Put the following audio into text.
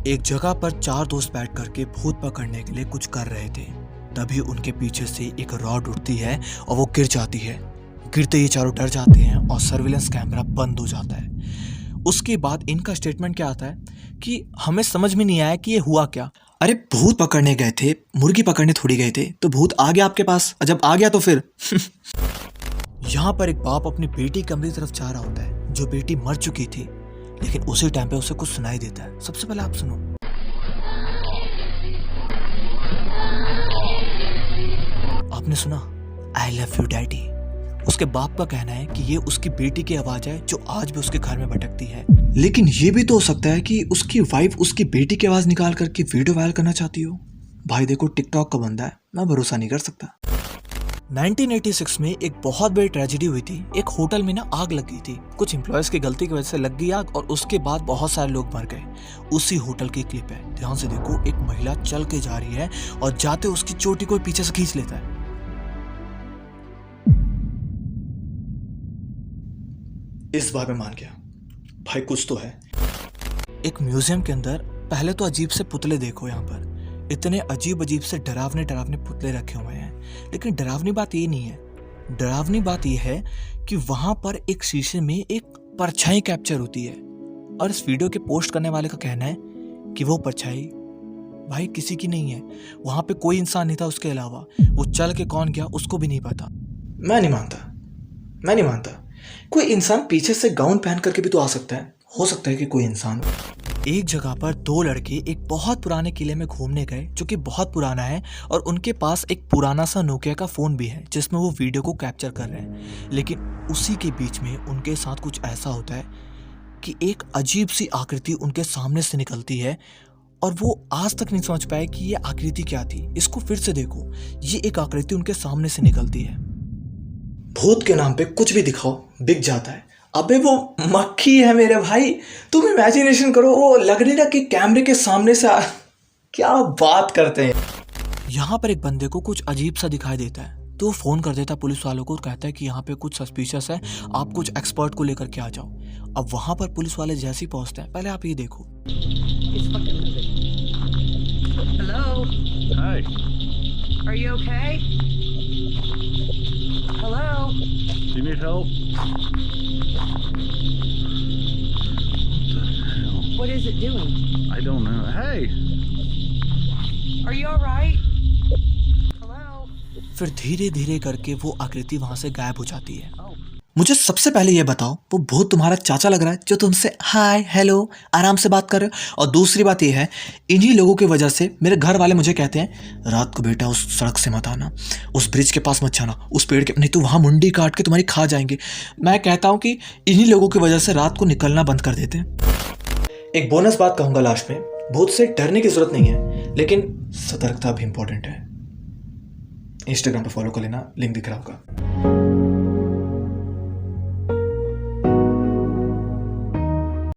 एक जगह पर चार दोस्त बैठ करके भूत पकड़ने के लिए कुछ कर रहे थे। तभी उनके पीछे से एक रॉड उठती है और वो गिर जाती है। गिरते ही चारों डर जाते हैं और सर्विलेंस कैमरा बंद हो जाता है। उसके बाद इनका स्टेटमेंट क्या आता है कि हमें समझ में नहीं आया कि ये हुआ क्या। अरे भूत पकड़ने गए थे, मुर्गी पकड़ने थोड़ी गए थे, तो भूत आ गया आपके पास। जब आ गया तो फिर यहाँ पर एक बाप अपनी बेटी कमरे की तरफ जा रहा होता है, जो बेटी मर चुकी थी, लेकिन उसी टाइम पे उसे कुछ सुनाई देता है। सबसे पहले आप सुनो। आपने सुना आई लव यू डैडी। उसके बाप का कहना है कि ये उसकी बेटी की आवाज है जो आज भी उसके घर में भटकती है। लेकिन ये भी तो हो सकता है कि उसकी वाइफ उसकी बेटी की आवाज निकाल करके वीडियो वायरल करना चाहती हो। भाई देखो, टिकटॉक का बंदा है, मैं भरोसा नहीं कर सकता। 1986 में एक बहुत बड़ी ट्रेजेडी हुई थी। एक होटल में ना आग लगी थी। कुछ एम्प्लॉयज की गलती की वजह से लग गई आग और उसके बाद बहुत सारे लोग मर गए। उसी होटल की क्लिप है, ध्यान से देखो। एक महिला चल के जा रही है और जाते उसकी चोटी को पीछे से खींच लेता है। इस बार मैं मान गया, भाई कुछ तो है। एक म्यूजियम के अंदर पहले तो अजीब से पुतले देखो। यहाँ पर इतने अजीब अजीब से डरावने डरावने पुतले रखे हुए हैं। लेकिन डरावनी बात ये नहीं है, डरावनी बात ये है कि वहां पर एक शीशे में एक परछाई कैप्चर होती है। और इस वीडियो के पोस्ट करने वाले का कहना है कि वो परछाई भाई किसी की नहीं है। वहां पे कोई इंसान नहीं था उसके अलावा। वो चल के कौन गया उसको भी नहीं पता। मैं नहीं मानता। कोई इंसान पीछे से गाउन पहन करके भी तो आ सकता है। हो सकता है कि कोई इंसान। एक जगह पर दो लड़के एक बहुत पुराने किले में घूमने गए, जो कि बहुत पुराना है, और उनके पास एक पुराना सा नोकिया का फोन भी है जिसमें वो वीडियो को कैप्चर कर रहे हैं। लेकिन उसी के बीच में उनके साथ कुछ ऐसा होता है कि एक अजीब सी आकृति उनके सामने से निकलती है और वो आज तक नहीं समझ पाए कि ये आकृति क्या थी। इसको फिर से देखो, ये एक आकृति उनके सामने से निकलती है। भूत के नाम पे कुछ भी दिखाओ, बिक जाता है। अबे वो मक्खी है मेरे भाई। तुम इमेजिनेशन करो, वो लग नहीं रहा कि कैमरे के सामने से क्या बात करते हैं। यहाँ पर एक बंदे को कुछ अजीब सा दिखाई देता है, तो वो फोन कर देता है पुलिस वालों को, कहता है कि यहाँ पे कुछ सस्पिशियस है, आप कुछ एक्सपर्ट को लेकर के आ जाओ। अब वहां पर पुलिस वाले जैसे ही पहुंचते हैं, पहले आप ये देखो। Hello? Hi. Are you okay? Hello? Do you need help? What is it doing? I don't know. Hey. Are you alright? Hello? फिर धीरे धीरे करके वो आकृति वहां से गायब हो जाती है। मुझे सबसे पहले ये बताओ, वो भूत तुम्हारा चाचा लग रहा है जो तुमसे हाय हेलो आराम से बात कर रहे हो? और दूसरी बात ये है, इन्हीं लोगों की वजह से मेरे घर वाले मुझे कहते हैं रात को बेटा उस सड़क से मत आना, उस ब्रिज के पास मत जाना, उस पेड़ के, नहीं तो वहाँ मुंडी काट के तुम्हारी खा जाएंगे। मैं कहता हूँ कि इन्हीं लोगों की वजह से रात को निकलना बंद कर देते हैं। एक बोनस बात कहूँगा लास्ट में, भूत से डरने की जरूरत नहीं है, लेकिन सतर्कता भी इंपॉर्टेंट है। इंस्टाग्राम पर फॉलो कर लेना, लिंक दिख रहा होगा।